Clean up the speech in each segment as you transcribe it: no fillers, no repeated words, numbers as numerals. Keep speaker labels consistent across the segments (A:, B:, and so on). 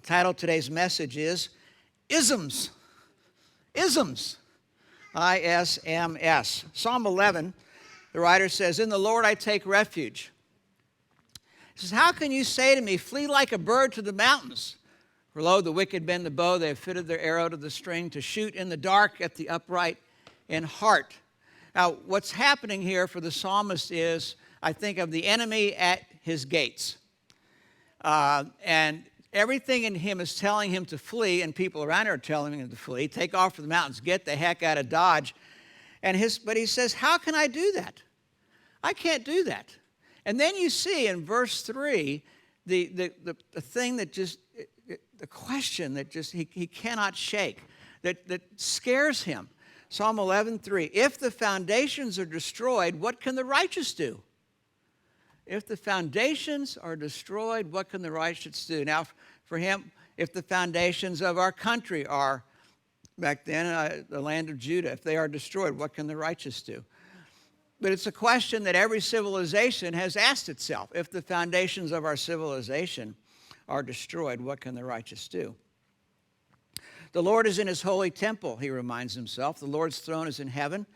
A: title of today's message is ISMs. ISMs. ISMS. Psalm 11, the writer says, "In the Lord I take refuge." He says, "How can you say to me, flee like a bird to the mountains? For lo, the wicked bend the bow, they have fitted their arrow to the string to shoot in the dark at the upright in heart." Now, what's happening here for the psalmist is, I think, of the enemy at his gates. And everything in him is telling him to flee, and people around him are telling him to flee. Take off for the mountains. Get the heck out of Dodge. But he says, how can I do that? I can't do that. And then you see in verse 3, the thing that just, the question that just he cannot shake, that scares him. Psalm 11:3, "If the foundations are destroyed, what can the righteous do?" If the foundations are destroyed, what can the righteous do? Now, for him, if the foundations of our country are, back then, the land of Judah, if they are destroyed, what can the righteous do? But it's a question that every civilization has asked itself. If the foundations of our civilization are destroyed, what can the righteous do? The Lord is in his holy temple, he reminds himself. The Lord's throne is in heaven.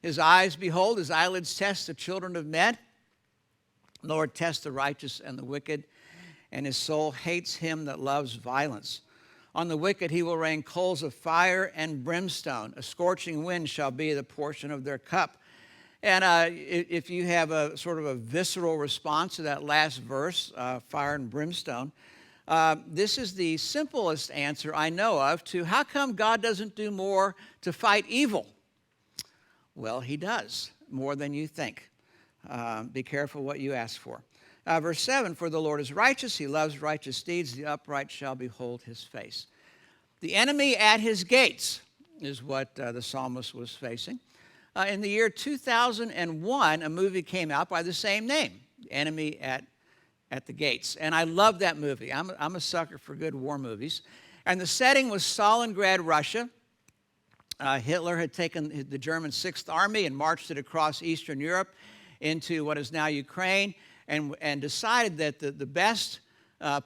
A: His eyes behold, his eyelids test the children of men. The Lord tests the righteous and the wicked, and his soul hates him that loves violence. On the wicked he will rain coals of fire and brimstone. A scorching wind shall be the portion of their cup. And if you have a sort of a visceral response to that last verse, fire and brimstone, this is the simplest answer I know of to how come God doesn't do more to fight evil? Well, he does, more than you think. Be careful what you ask for. Verse 7, "For the Lord is righteous, he loves righteous deeds, the upright shall behold his face." The enemy at his gates is what the psalmist was facing. In the year 2001, a movie came out by the same name, Enemy at the Gates. And I love that movie. I'm a sucker for good war movies. And the setting was Stalingrad, Russia. Hitler had taken the German Sixth Army and marched it across Eastern Europe into what is now Ukraine, and decided that the best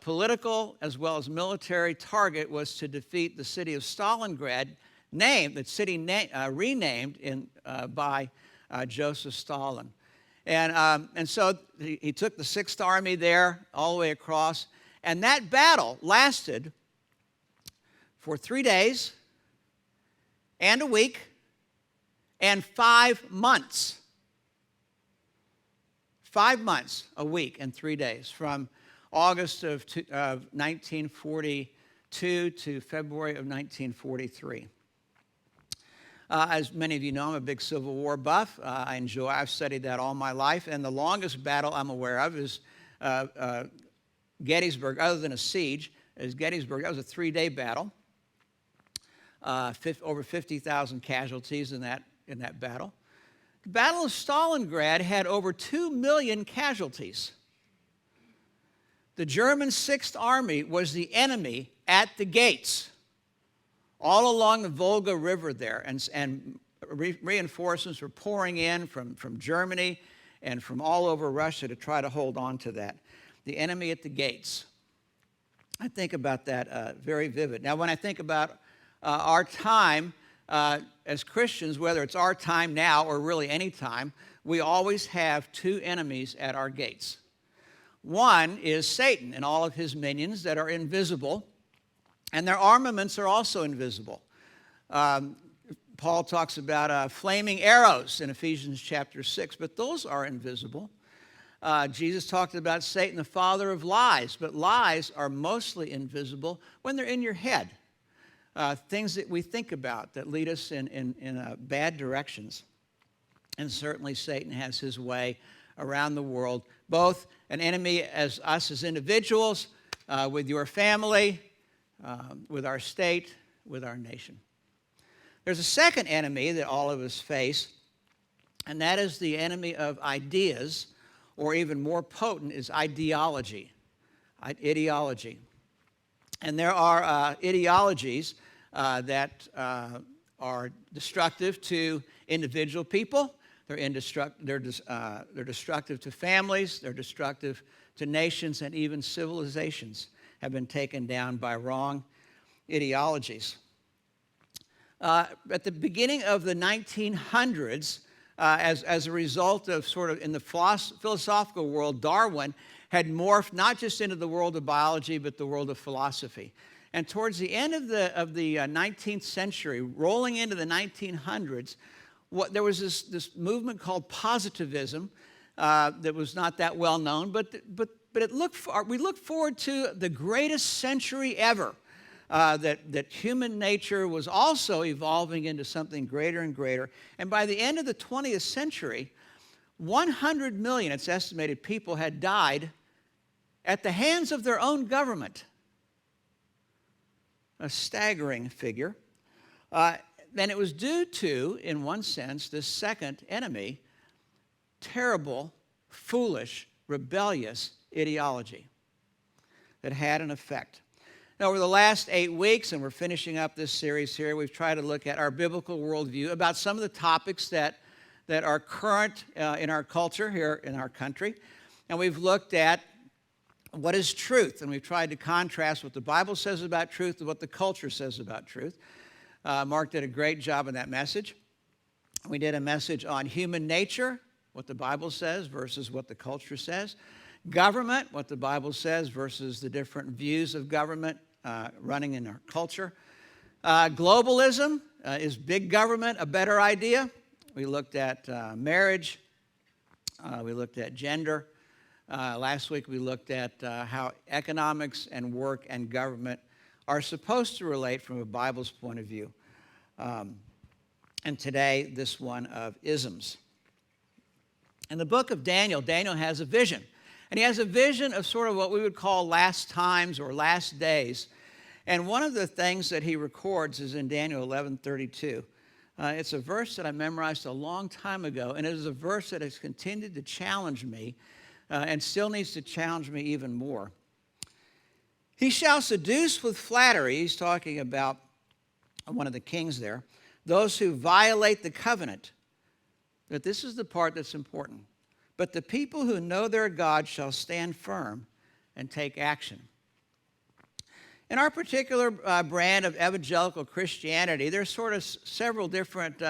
A: political as well as military target was to defeat the city of Stalingrad, renamed by Joseph Stalin. And so he took the Sixth Army there all the way across, and that battle lasted for 3 days and a week and 5 months. 5 months, a week, and 3 days, from August of 1942 to February of 1943. As many of you know, I'm a big Civil War buff. I've studied that all my life, and the longest battle I'm aware of is Gettysburg, other than a siege, is Gettysburg. That was a 3-day battle. Over 50,000 casualties in that battle. The Battle of Stalingrad had over 2 million casualties. The German Sixth Army was the enemy at the gates, all along the Volga River there, and reinforcements were pouring in from Germany and from all over Russia to try to hold on to that. The enemy at the gates. I think about that very vivid. Now, when I think about our time, as Christians, whether it's our time now or really any time, we always have 2 enemies at our gates. One is Satan and all of his minions that are invisible, and their armaments are also invisible. Paul talks about flaming arrows in Ephesians chapter 6, but those are invisible. Jesus talked about Satan, the father of lies, but lies are mostly invisible when they're in your head. Things that we think about that lead us in bad directions. And certainly Satan has his way around the world, both an enemy as us as individuals, with your family, with our state, with our nation. There's a second enemy that all of us face, and that is the enemy of ideas, or even more potent is ideology. Ideology. And there are ideologies that are destructive to individual people. They're destructive to families. They're destructive to nations and even civilizations. have been taken down by wrong ideologies. At the beginning of the 1900s, as a result of sort of in the philosophical world, Darwin had morphed not just into the world of biology, but the world of philosophy. And towards the end of the 19th century, rolling into the 1900s, there was this movement called positivism that was not that well known, but we look forward to the greatest century ever. That human nature was also evolving into something greater and greater. And by the end of the 20th century, 100 million, it's estimated, people had died at the hands of their own government. A staggering figure. And it was due to, in one sense, this second enemy, terrible, foolish, rebellious ideology that had an effect. Now, over the last 8 weeks, and we're finishing up this series here, we've tried to look at our biblical worldview about some of the topics that are current in our culture here in our country. And we've looked at what is truth, and we've tried to contrast what the Bible says about truth and what the culture says about truth. Mark did a great job in that message. We did a message on human nature, what the Bible says versus what the culture says. Government, what the Bible says versus the different views of government running in our culture. Globalism, is big government a better idea? We looked at marriage. We looked at gender. Last week we looked at how economics and work and government are supposed to relate from a Bible's point of view. And today, this one of isms. In the book of Daniel, Daniel has a vision. And he has a vision of sort of what we would call last times or last days. And one of the things that he records is in Daniel 11:32. It's a verse that I memorized a long time ago, and it is a verse that has continued to challenge me and still needs to challenge me even more. He shall seduce with flattery, he's talking about one of the kings there, those who violate the covenant. But this is the part that's important. But the people who know their God shall stand firm and take action. In our particular brand of evangelical Christianity, there's sort of several different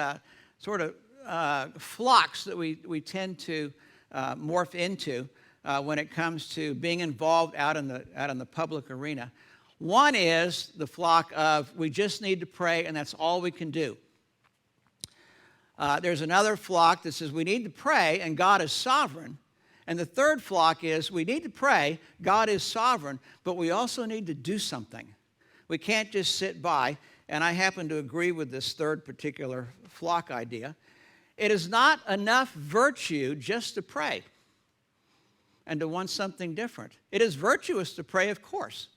A: flocks that we tend to morph into when it comes to being involved out in the public arena. One is the flock of we just need to pray and that's all we can do. There's another flock that says we need to pray and God is sovereign. And the third flock is we need to pray, God is sovereign, but we also need to do something. We can't just sit by, and I happen to agree with this third particular flock idea. It is not enough virtue just to pray and to want something different. It is virtuous to pray, of course,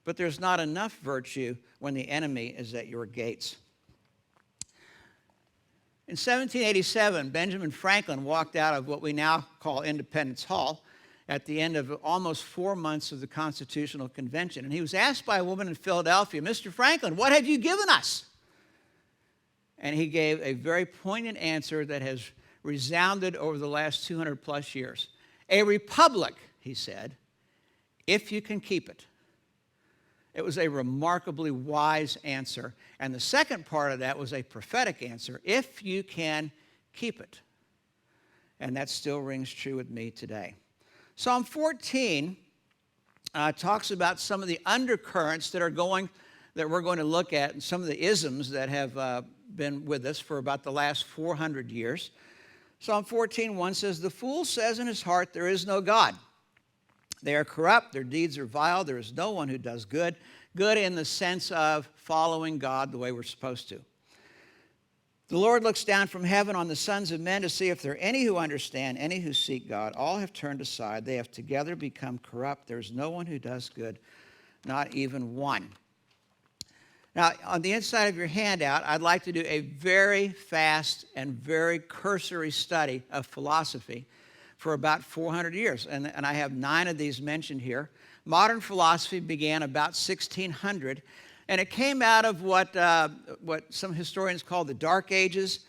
A: but there's not enough virtue when the enemy is at your gates. In 1787, Benjamin Franklin walked out of what we now call Independence Hall at the end of almost 4 months of the Constitutional Convention. And he was asked by a woman in Philadelphia, Mr. Franklin, what have you given us? And he gave a very poignant answer that has resounded over the last 200 plus years. A republic, he said, if you can keep it. It was a remarkably wise answer. And the second part of that was a prophetic answer, if you can keep it. And that still rings true with me today. Psalm 14 talks about some of the undercurrents that we're going to look at, and some of the isms that have been with us for about the last 400 years. Psalm 14:1 says, the fool says in his heart, there is no God. They are corrupt, their deeds are vile, there is no one who does good. Good in the sense of following God the way we're supposed to. The Lord looks down from heaven on the sons of men to see if there are any who understand, any who seek God. All have turned aside, they have together become corrupt. There is no one who does good, not even one. Now, on the inside of your handout, I'd like to do a very fast and very cursory study of philosophy for about 400 years. And I have 9 of these mentioned here. Modern philosophy began about 1600, and it came out of what some historians call the Dark Ages.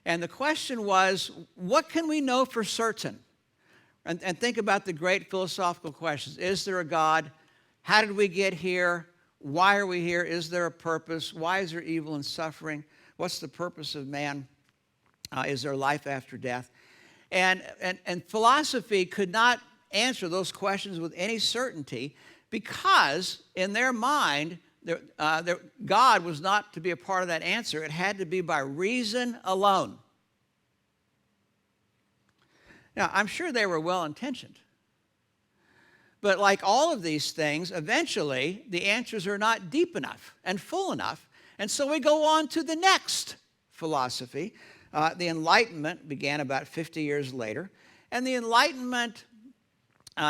A: And the question was, what can we know for certain? And think about the great philosophical questions. Is there a God? How did we get here? Why are we here? Is there a purpose? Why is there evil and suffering? What's the purpose of man? Is there life after death? And philosophy could not answer those questions with any certainty because in their mind, God was not to be a part of that answer. It had to be by reason alone. Now, I'm sure they were well-intentioned. But like all of these things, eventually the answers are not deep enough and full enough. And so we go on to the next philosophy. The Enlightenment began about 50 years later. And the Enlightenment,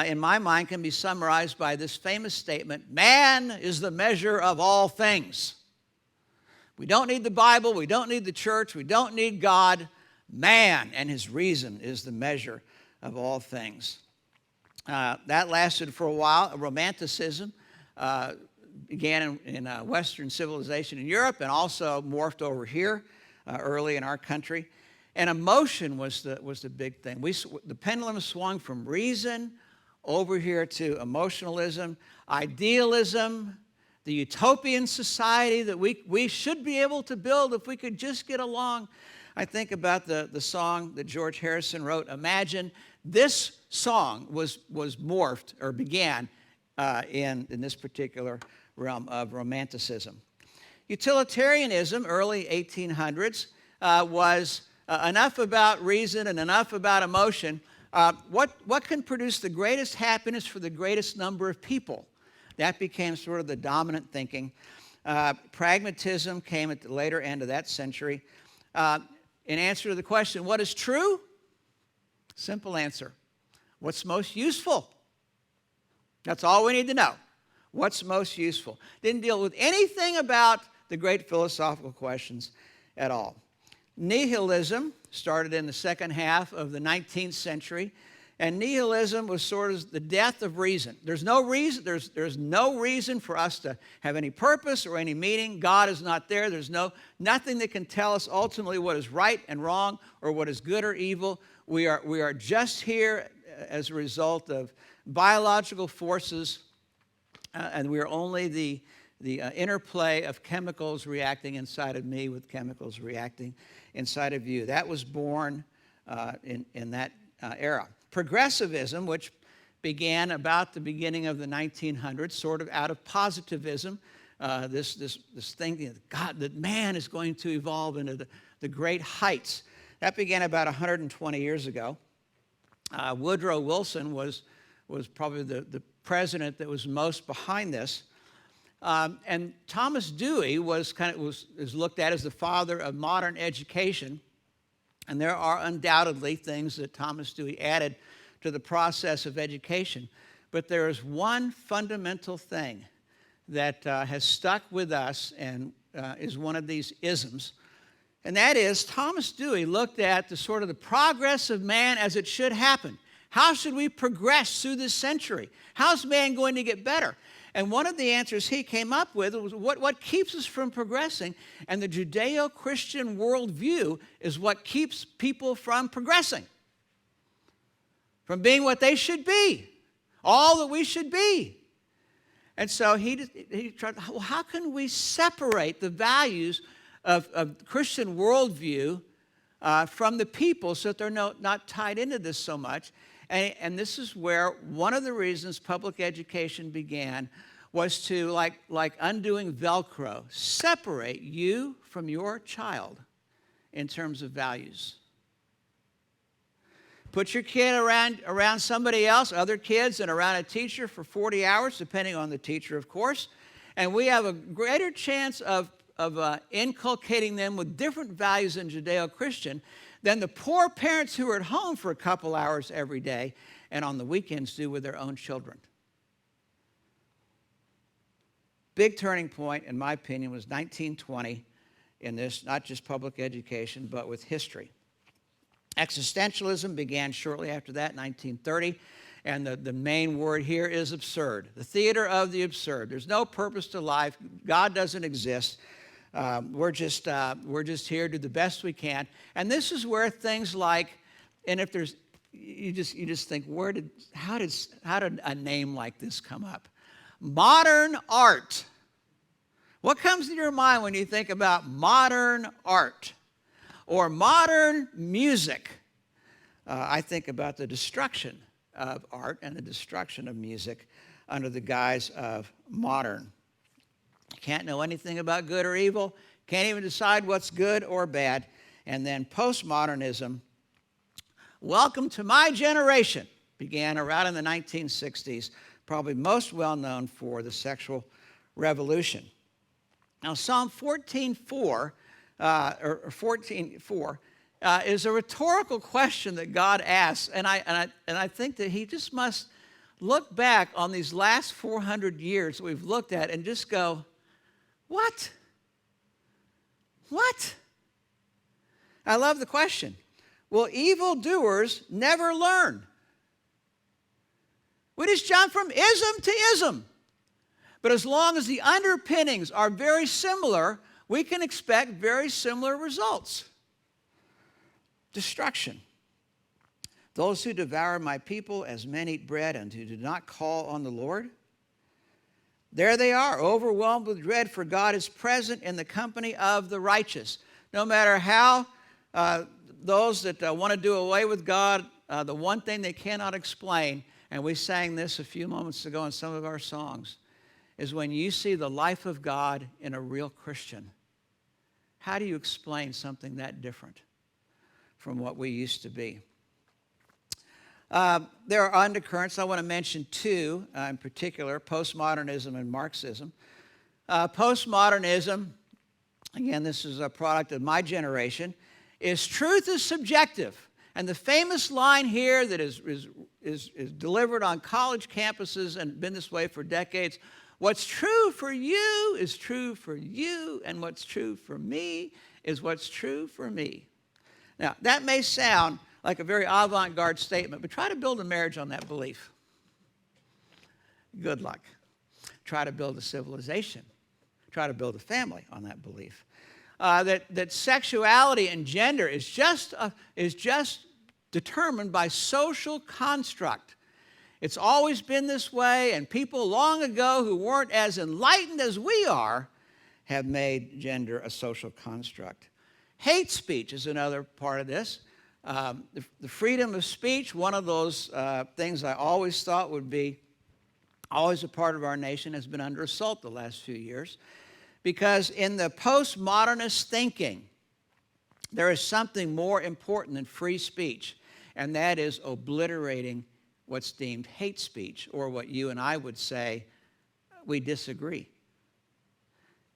A: in my mind, can be summarized by this famous statement, man is the measure of all things. We don't need the Bible, we don't need the church, we don't need God. Man and his reason is the measure of all things. That lasted for a while. Romanticism began in Western civilization in Europe and also morphed over here early in our country. And emotion was the big thing. The pendulum swung from reason over here to emotionalism, idealism, the utopian society that we should be able to build if we could just get along. I think about the song that George Harrison wrote, Imagine. This song was morphed or began in this particular realm of romanticism. Utilitarianism, early 1800s, was enough about reason and enough about emotion. What can produce the greatest happiness for the greatest number of people? That became sort of the dominant thinking. Pragmatism came at the later end of that century. In answer to the question, what is true? Simple answer. What's most useful? That's all we need to know. What's most useful? Didn't deal with anything about the great philosophical questions at all. Nihilism started in the second half of the 19th century, and nihilism was sort of the death of reason. There's no reason. There's no reason for us to have any purpose or any meaning. God is not there. There's nothing that can tell us ultimately what is right and wrong or what is good or evil. We are just here as a result of biological forces, and we are only the interplay of chemicals reacting inside of me with chemicals reacting inside of you. That was born in that era. Progressivism, which began about the beginning of the 1900s, sort of out of positivism, this thing that man is going to evolve into the great heights. That began about 120 years ago. Woodrow Wilson was probably the president that was most behind this. And Thomas Dewey is looked at as the father of modern education. And there are undoubtedly things that Thomas Dewey added to the process of education. But there is one fundamental thing that has stuck with us and is one of these isms. And that is Thomas Dewey looked at the progress of man as it should happen. How should we progress through this century? How's man going to get better? And one of the answers he came up with was what keeps us from progressing. And the Judeo-Christian worldview is what keeps people from progressing, from being what they should be, all that we should be. And so he tried, well, how can we separate the values of Christian worldview from the people so that they're not tied into this so much? And this is where one of the reasons public education began was to, like undoing Velcro, separate you from your child in terms of values. Put your kid around somebody else, other kids, and around a teacher for 40 hours, depending on the teacher, of course, and we have a greater chance of inculcating them with different values than Judeo-Christian than the poor parents who are at home for a couple hours every day and on the weekends do with their own children. Big turning point, in my opinion, was 1920 in this, not just public education, but with history. Existentialism began shortly after that, 1930, and the main word here is absurd. The theater of the absurd. There's no purpose to life. God doesn't exist. We're just here to do the best we can. And this is where things like, and if there's, you just think, how did a name like this come up? Modern art. What comes to your mind when you think about modern art or modern music? I think about the destruction of art and the destruction of music under the guise of modern. Can't know anything about good or evil, can't even decide what's good or bad. And then postmodernism, welcome to my generation, began around in the 1960s, probably most well known for the sexual revolution. Now, Psalm 14:4 is a rhetorical question that God asks, and I think that he just must look back on these last 400 years that we've looked at and just go, what? What? I love the question. Will evildoers never learn? We just jump from ism to ism. But as long as the underpinnings are very similar, we can expect very similar results. Destruction. Those who devour my people as men eat bread and who do not call on the Lord. There they are, overwhelmed with dread, for God is present in the company of the righteous. No matter how those that want to do away with God, the one thing they cannot explain, and we sang this a few moments ago in some of our songs, is when you see the life of God in a real Christian. How do you explain something that different from what we used to be? There are undercurrents. I want to mention two in particular, postmodernism and Marxism. Postmodernism, again, this is a product of my generation, is truth is subjective. And the famous line here that is delivered on college campuses and been this way for decades, what's true for you is true for you, and what's true for me is what's true for me. Now, that may sound like a very avant-garde statement, but try to build a marriage on that belief. Good luck. Try to build a civilization. Try to build a family on that belief. That sexuality and gender is just determined by social construct. It's always been this way, and people long ago who weren't as enlightened as we are have made gender a social construct. Hate speech is another part of this. The freedom of speech, one of those things I always thought would be always a part of our nation, has been under assault the last few years. Because in the postmodernist thinking, there is something more important than free speech, and that is obliterating what's deemed hate speech, or what you and I would say, we disagree.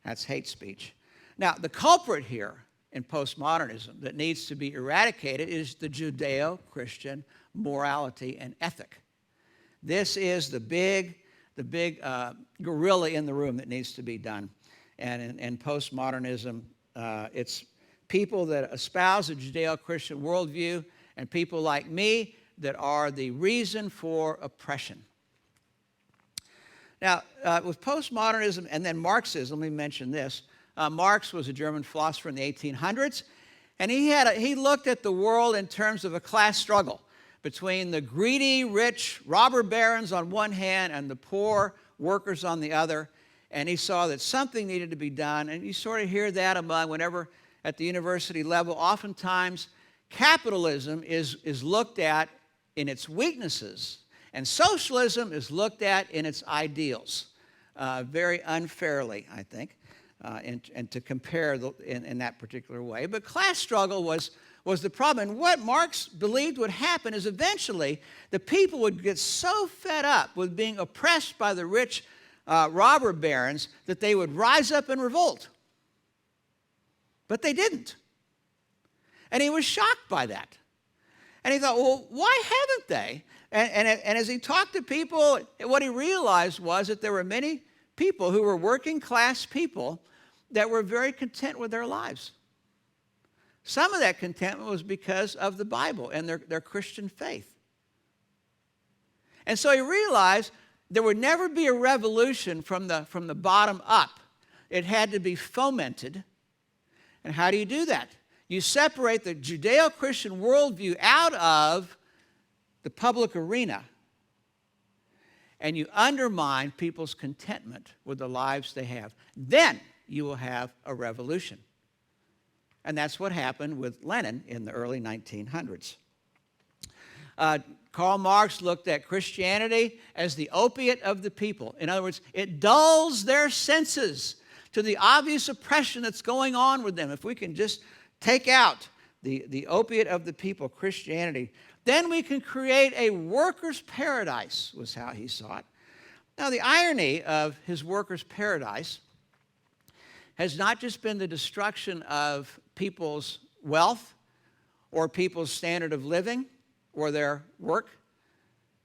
A: That's hate speech. Now, the culprit here in postmodernism that needs to be eradicated is the Judeo-Christian morality and ethic. This is the big gorilla in the room that needs to be done. And in postmodernism, it's people that espouse a Judeo-Christian worldview and people like me that are the reason for oppression. Now, with postmodernism and then Marxism, let me mention this. Marx was a German philosopher in the 1800s, and he looked at the world in terms of a class struggle between the greedy, rich robber barons on one hand and the poor workers on the other. And he saw that something needed to be done. And you sort of hear that among whenever at the university level, oftentimes capitalism is looked at in its weaknesses, and socialism is looked at in its ideals, very unfairly, I think, and to compare in that particular way. But class struggle was the problem. And what Marx believed would happen is eventually the people would get so fed up with being oppressed by the rich robber barons that they would rise up and revolt. But they didn't. And he was shocked by that. And he thought, well, why haven't they? And as he talked to people, what he realized was that there were many people who were working class people that were very content with their lives. Some of that contentment was because of the Bible and their Christian faith. And so he realized there would never be a revolution from the bottom up. It had to be fomented. And how do you do that? You separate the Judeo-Christian worldview out of the public arena. and you undermine people's contentment with the lives they have, then you will have a revolution. And that's what happened with Lenin in the early 1900s. Karl Marx looked at Christianity as the opiate of the people. In other words, it dulls their senses to the obvious oppression that's going on with them. If we can just take out the opiate of the people, Christianity, then we can create a worker's paradise, was how he saw it. Now, the irony of his worker's paradise has not just been the destruction of people's wealth or people's standard of living or their work,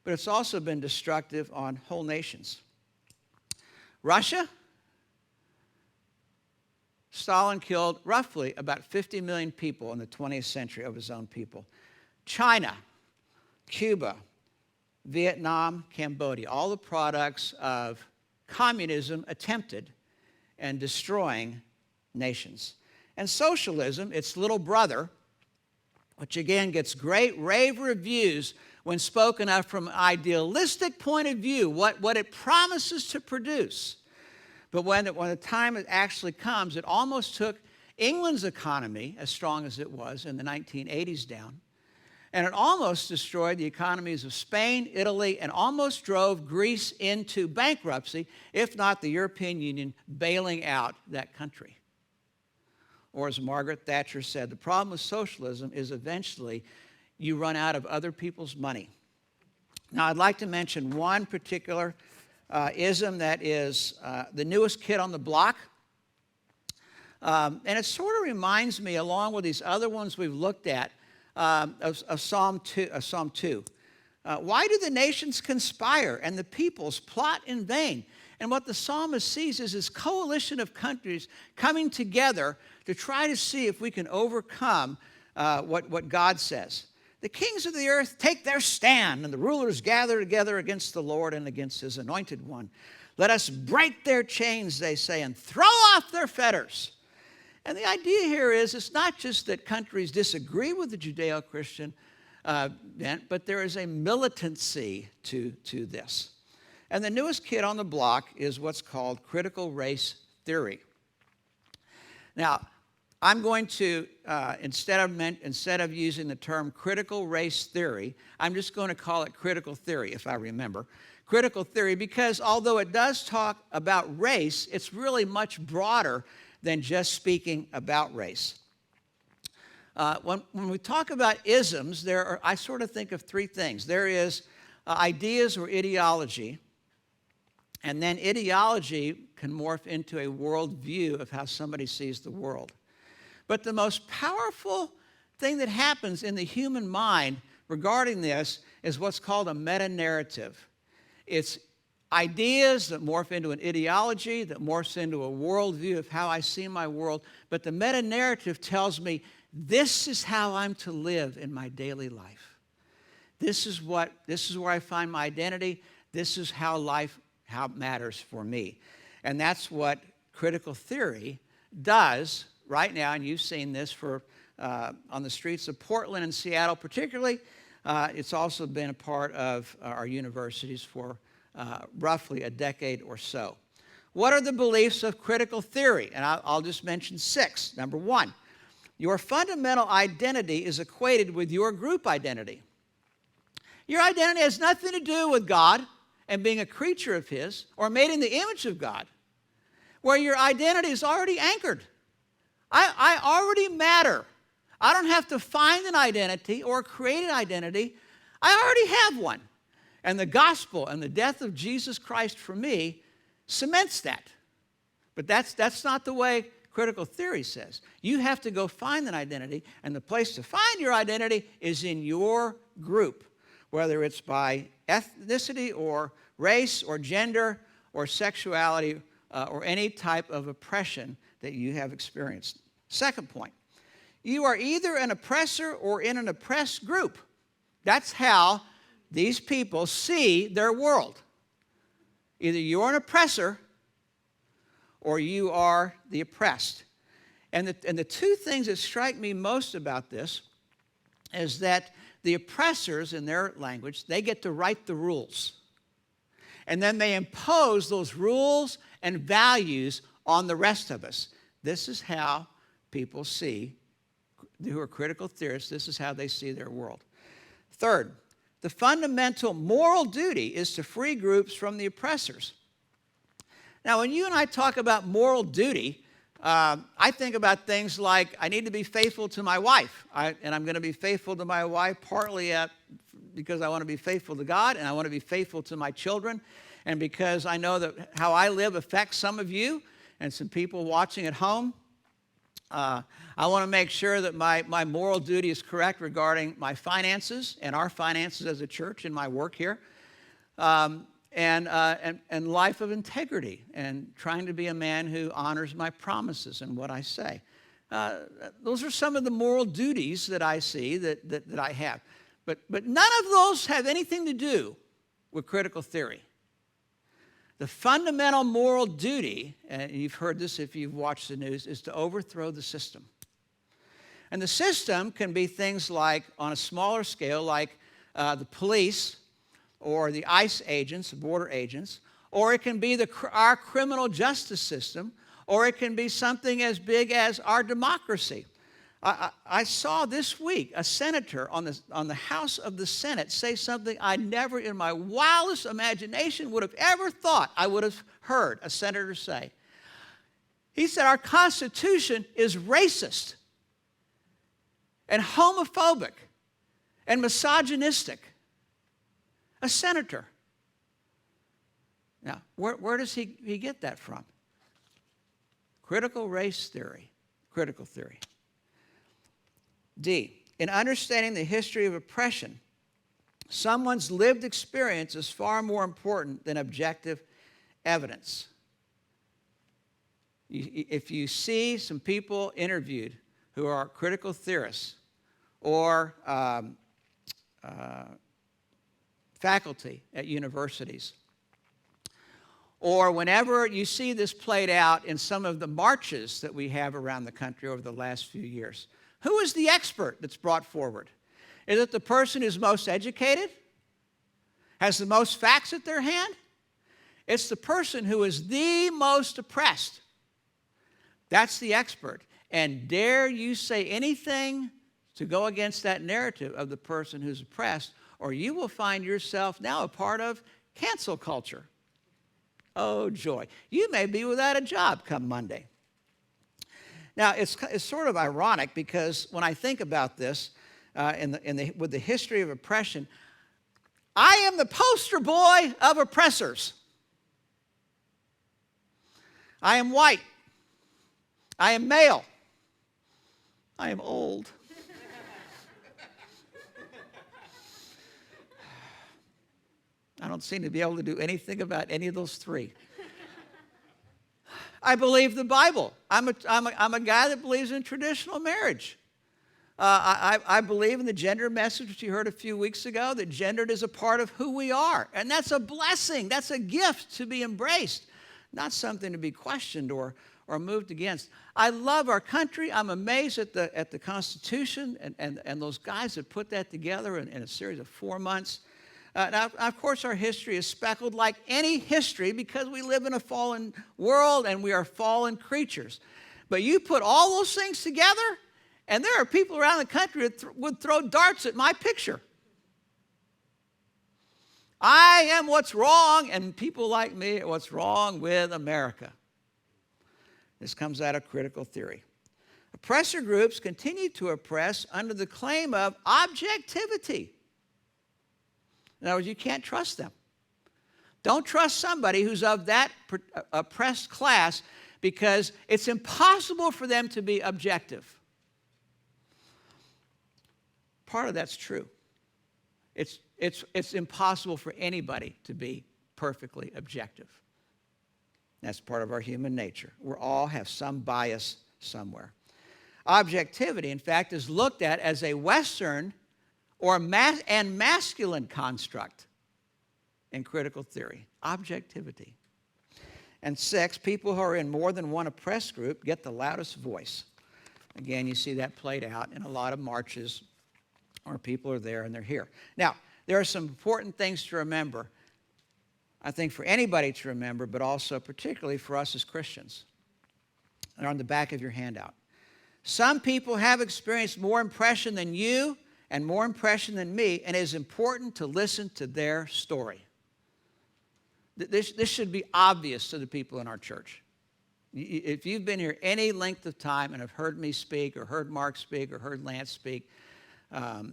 A: but it's also been destructive on whole nations. Russia, Stalin killed roughly about 50 million people in the 20th century of his own people. China, Cuba, Vietnam, Cambodia, all the products of communism attempted and destroying nations. And socialism, its little brother, which again gets great rave reviews when spoken of from an idealistic point of view, what it promises to produce. But when the time actually comes, it almost took England's economy, as strong as it was in the 1980s, down. And it almost destroyed the economies of Spain, Italy, and almost drove Greece into bankruptcy, if not the European Union bailing out that country. Or as Margaret Thatcher said, the problem with socialism is eventually you run out of other people's money. Now, I'd like to mention one particular ism that is the newest kid on the block. And it sort of reminds me, along with these other ones we've looked at, of Psalm 2. Why do the nations conspire and the peoples plot in vain? And what the psalmist sees is this coalition of countries coming together to try to see if we can overcome what God says. The kings of the earth take their stand, and the rulers gather together against the Lord and against his anointed one. Let us break their chains, they say, and throw off their fetters. And the idea here is it's not just that countries disagree with the Judeo-Christian bent, but there is a militancy to this. And the newest kid on the block is what's called critical race theory. Now, I'm going to, instead of using the term critical race theory, I'm just going to call it critical theory, if I remember. Critical theory, because although it does talk about race, it's really much broader than just speaking about race. When we talk about isms, I sort of think of three things. There is ideas or ideology, and then ideology can morph into a worldview of how somebody sees the world. But the most powerful thing that happens in the human mind regarding this is what's called a meta-narrative. It's ideas that morph into an ideology, that morphs into a worldview of how I see my world. But the meta-narrative tells me this is how I'm to live in my daily life. This is where I find my identity. This is how it matters for me. And that's what critical theory does right now, and you've seen this on the streets of Portland and Seattle particularly. It's also been a part of our universities for roughly a decade or so. What are the beliefs of critical theory? And I'll just mention 6. Number 1, your fundamental identity is equated with your group identity. Your identity has nothing to do with God and being a creature of his or made in the image of God, where your identity is already anchored. I already matter. I don't have to find an identity or create an identity. I already have one. And the gospel and the death of Jesus Christ for me cements that. But that's not the way critical theory says. You have to go find an identity, and the place to find your identity is in your group, whether it's by ethnicity or race or gender or sexuality or any type of oppression that you have experienced. Second point, you are either an oppressor or in an oppressed group. That's how these people see their world. Either you're an oppressor or you are the oppressed. And the two things that strike me most about this is that the oppressors, in their language, they get to write the rules. and then they impose those rules and values on the rest of us. This is how people see, who are critical theorists, this is how they see their world. Third, the fundamental moral duty is to free groups from the oppressors. Now, when you and I talk about moral duty, I think about things like I need to be faithful to my wife, and I'm going to be faithful to my wife partly because I want to be faithful to God, and I want to be faithful to my children, and because I know that how I live affects some of you and some people watching at home. I want to make sure that my moral duty is correct regarding my finances and our finances as a church and my work here. And life of integrity and trying to be a man who honors my promises and what I say. Those are some of the moral duties that I see that I have. But none of those have anything to do with critical theory. The fundamental moral duty, and you've heard this if you've watched the news, is to overthrow the system. And the system can be things like, on a smaller scale, like the police, or the ICE agents, the border agents, or it can be our criminal justice system, or it can be something as big as our democracy. I saw this week a senator on the House of the Senate say something I never in my wildest imagination would have ever thought I would have heard a senator say. He said our Constitution is racist and homophobic and misogynistic. A senator. Now, where does he get that from? Critical race theory. Critical theory. D, in understanding the history of oppression, someone's lived experience is far more important than objective evidence. If you see some people interviewed who are critical theorists or faculty at universities, or whenever you see this played out in some of the marches that we have around the country over the last few years, who is the expert that's brought forward? Is it the person who's most educated, has the most facts at their hand? It's the person who is the most oppressed. That's the expert. And dare you say anything to go against that narrative of the person who's oppressed, or you will find yourself now a part of cancel culture. Oh, joy. You may be without a job come Monday. Now, it's sort of ironic because when I think about this with the history of oppression, I am the poster boy of oppressors. I am white. I am male. I am old. I don't seem to be able to do anything about any of those three. I believe the Bible. I'm a guy that believes in traditional marriage. I believe in the gender message, which you heard a few weeks ago, that gendered is a part of who we are. And that's a blessing. That's a gift to be embraced, not something to be questioned or moved against. I love our country. I'm amazed at the Constitution and those guys that put that together in a series of 4 months. Now, of course, our history is speckled like any history because we live in a fallen world and we are fallen creatures. But you put all those things together, and there are people around the country that would throw darts at my picture. I am what's wrong, and people like me are what's wrong with America. This comes out of critical theory. Oppressor groups continue to oppress under the claim of objectivity. In other words, you can't trust them. Don't trust somebody who's of that oppressed class because it's impossible for them to be objective. Part of that's true. It's impossible for anybody to be perfectly objective. That's part of our human nature. We all have some bias somewhere. Objectivity, in fact, is looked at as a Western and masculine construct in critical theory. Objectivity. And 6, people who are in more than one oppressed group get the loudest voice. Again, you see that played out in a lot of marches where people are there and they're here. Now, there are some important things to remember. I think, for anybody to remember, but also particularly for us as Christians. They're on the back of your handout. Some people have experienced more impression than you and more impression than me, and it is important to listen to their story. This should be obvious to the people in our church. If you've been here any length of time and have heard me speak or heard Mark speak or heard Lance speak, I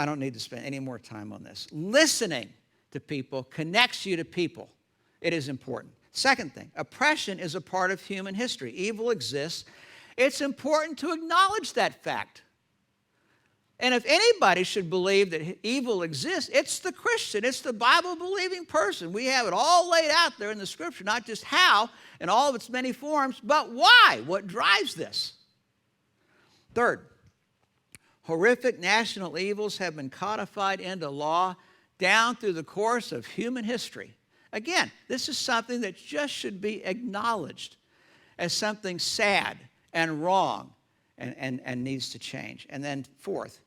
A: don't need to spend any more time on this. Listening to people connects you to people. It is important. Second thing, oppression is a part of human history. Evil exists. It's important to acknowledge that fact. And if anybody should believe that evil exists, it's the Christian. It's the Bible-believing person. We have it all laid out there in the Scripture, not just how in all of its many forms, but why, what drives this. Third, horrific national evils have been codified into law down through the course of human history. Again, this is something that just should be acknowledged as something sad and wrong and needs to change. And then fourth,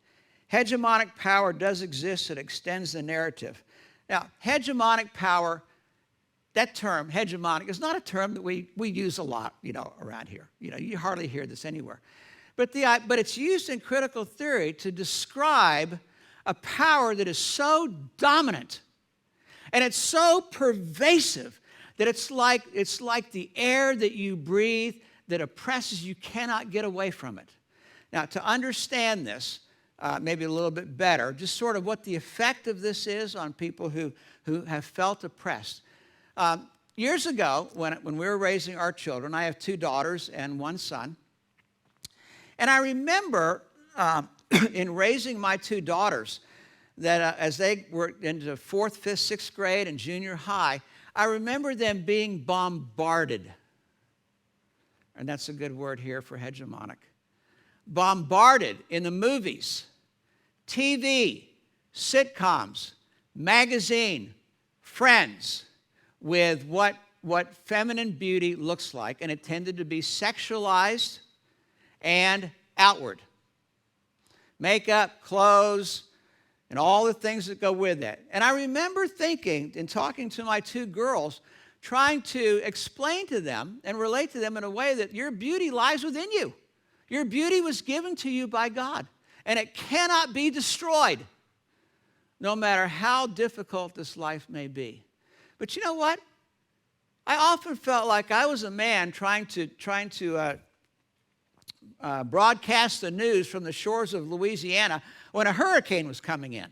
A: hegemonic power does exist. It extends the narrative. Now, hegemonic power, that term, hegemonic, is not a term that we use a lot, around here. You hardly hear this anywhere. But it's used in critical theory to describe a power that is so dominant and it's so pervasive that it's like the air that you breathe that oppresses you, cannot get away from it. Now, to understand this, maybe a little bit better, just sort of what the effect of this is on people who have felt oppressed. Years ago, when we were raising our children, I have 2 daughters and 1 son, and I remember in raising my 2 daughters that as they were into 4th, 5th, 6th grade and junior high, I remember them being bombarded. And that's a good word here for hegemonic. Bombarded in the movies, TV, sitcoms, magazine, friends, with what feminine beauty looks like, and it tended to be sexualized and outward. Makeup, clothes, and all the things that go with it. And I remember thinking, in talking to my 2 girls, trying to explain to them and relate to them in a way that your beauty lies within you. Your beauty was given to you by God, and it cannot be destroyed, no matter how difficult this life may be. But you know what? I often felt like I was a man trying to broadcast the news from the shores of Louisiana when a hurricane was coming in.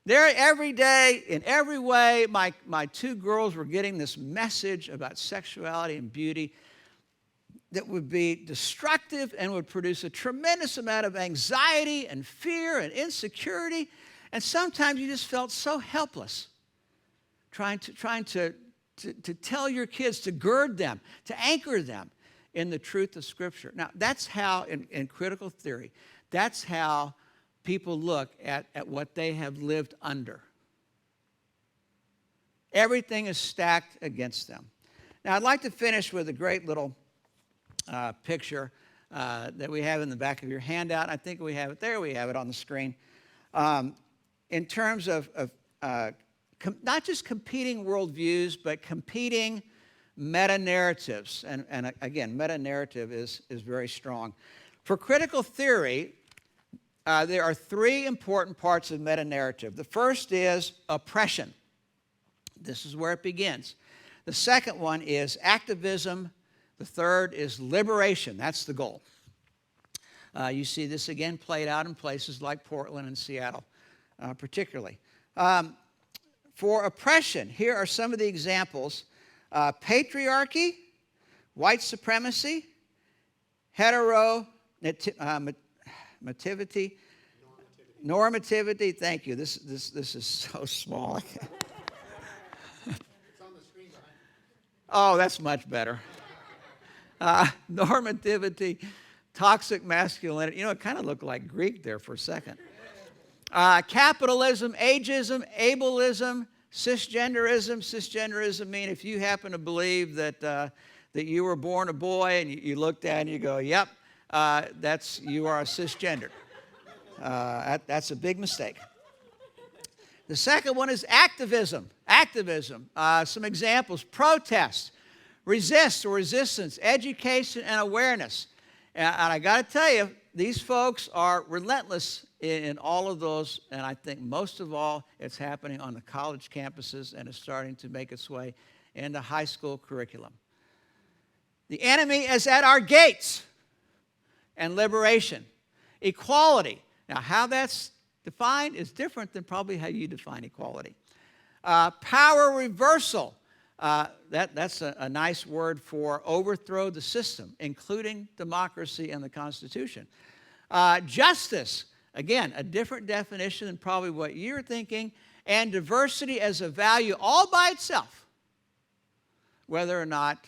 A: There, every day, in every way, my 2 girls were getting this message about sexuality and beauty that would be destructive and would produce a tremendous amount of anxiety and fear and insecurity. And sometimes you just felt so helpless trying to tell your kids, to gird them, to anchor them in the truth of Scripture. Now, that's how, in critical theory, that's how people look at what they have lived under. Everything is stacked against them. Now, I'd like to finish with a great little picture that we have in the back of your handout. I think we have it there. We have it on the screen. In terms of not just competing worldviews, but competing meta-narratives. And again, meta-narrative is very strong. For critical theory, there are 3 important parts of meta-narrative. The first is oppression. This is where it begins. The second one is activism. The third is liberation. That's the goal. You see this again played out in places like Portland and Seattle, particularly. For oppression, here are some of the examples. Patriarchy, white supremacy, heteronormativity, thank you. This is so small. It's
B: on the screen behind you.
A: Oh, that's much better. Normativity, toxic masculinity. It kind of looked like Greek there for a second. Capitalism, ageism, ableism, cisgenderism. Cisgenderism means if you happen to believe that you were born a boy and you look down and you go, yep, you are a cisgender. That's a big mistake. The second one is activism. Some examples: protest, resist or resistance, education, and awareness. And I got to tell you, these folks are relentless in all of those, and I think most of all, it's happening on the college campuses and is starting to make its way into high school curriculum. The enemy is at our gates. And liberation. Equality. Now, how that's defined is different than probably how you define equality. Power reversal. That's a nice word for overthrow the system, including democracy and the Constitution. Justice. Again, a different definition than probably what you're thinking. And diversity as a value all by itself. Whether or not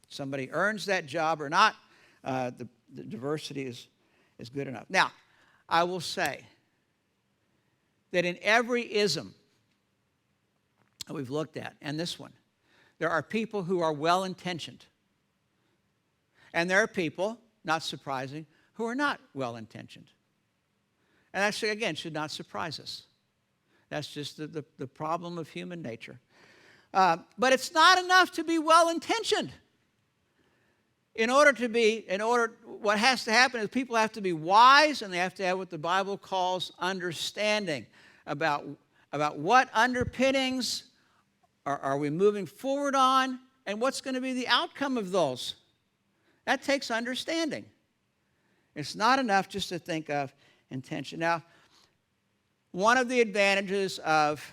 A: somebody earns that job or not, the diversity is good enough. Now, I will say that in every ism that we've looked at, and this one, there are people who are well-intentioned. And there are people, not surprising, who are not well-intentioned. And that, again, should not surprise us. That's just the problem of human nature. But it's not enough to be well-intentioned. What has to happen is people have to be wise, and they have to have what the Bible calls understanding about what underpinnings are we moving forward on, and what's going to be the outcome of those. That takes understanding. It's not enough just to think of intention. Now, one of the advantages of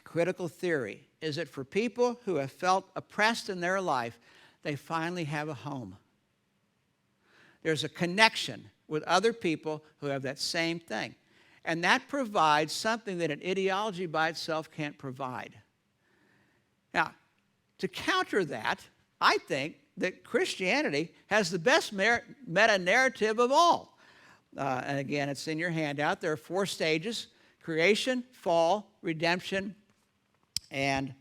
A: critical theory is that for people who have felt oppressed in their life, they finally have a home. There's a connection with other people who have that same thing. And that provides something that an ideology by itself can't provide. Now, to counter that, I think that Christianity has the best meta-narrative of all. And again, it's in your handout. There are 4 stages: creation, fall, redemption, and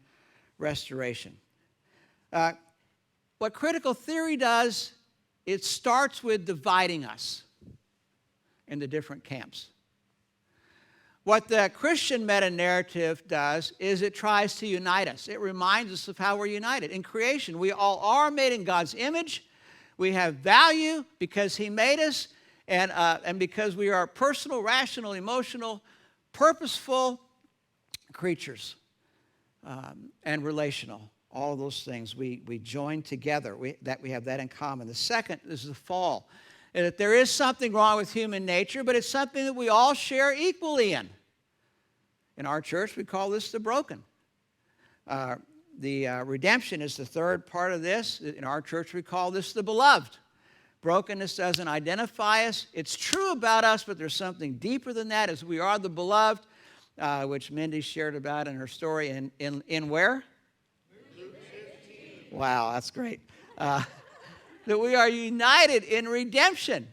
A: restoration. What critical theory does, it starts with dividing us into different camps. What the Christian meta-narrative does is it tries to unite us. It reminds us of how we're united. In creation, we all are made in God's image. We have value because He made us, and because we are personal, rational, emotional, purposeful creatures, and relational. All of those things we join together. We have that in common. The second is the fall. And that there is something wrong with human nature, but it's something that we all share equally in. In our church, we call this the broken. The redemption is the third part of this. In our church, we call this the beloved. Brokenness doesn't identify us. It's true about us, but there's something deeper than that, as we are the beloved, which Mindy shared about in her story. In where? Wow, that's great. That we are united in redemption.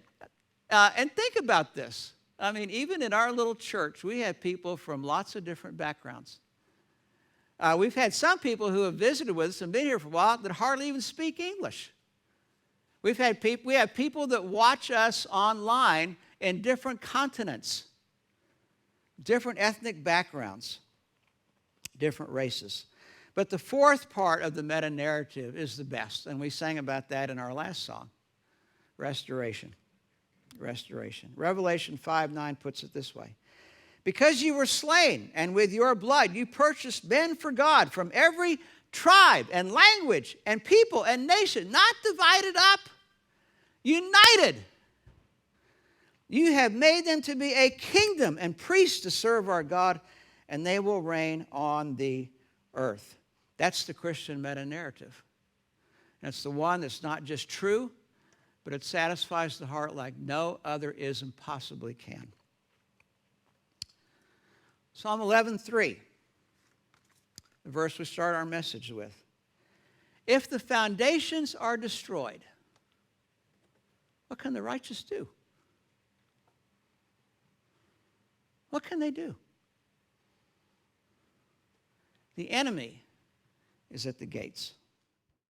A: And think about this. I mean, even in our little church, we have people from lots of different backgrounds. We've had some people who have visited with us and been here for a while that hardly even speak English. We have people that watch us online in different continents, different ethnic backgrounds, different races. But the fourth part of the meta-narrative is the best, and we sang about that in our last song, restoration. Restoration. Revelation 5:9 puts it this way: because you were slain, and with your blood you purchased men for God from every tribe and language and people and nation, not divided up, united. You have made them to be a kingdom and priests to serve our God, and they will reign on the earth. That's the Christian meta-narrative. That's the one that's not just true, but it satisfies the heart like no other ism possibly can. Psalm 11:3, the verse we start our message with. If the foundations are destroyed, what can the righteous do? What can they do? The enemy is at the gates.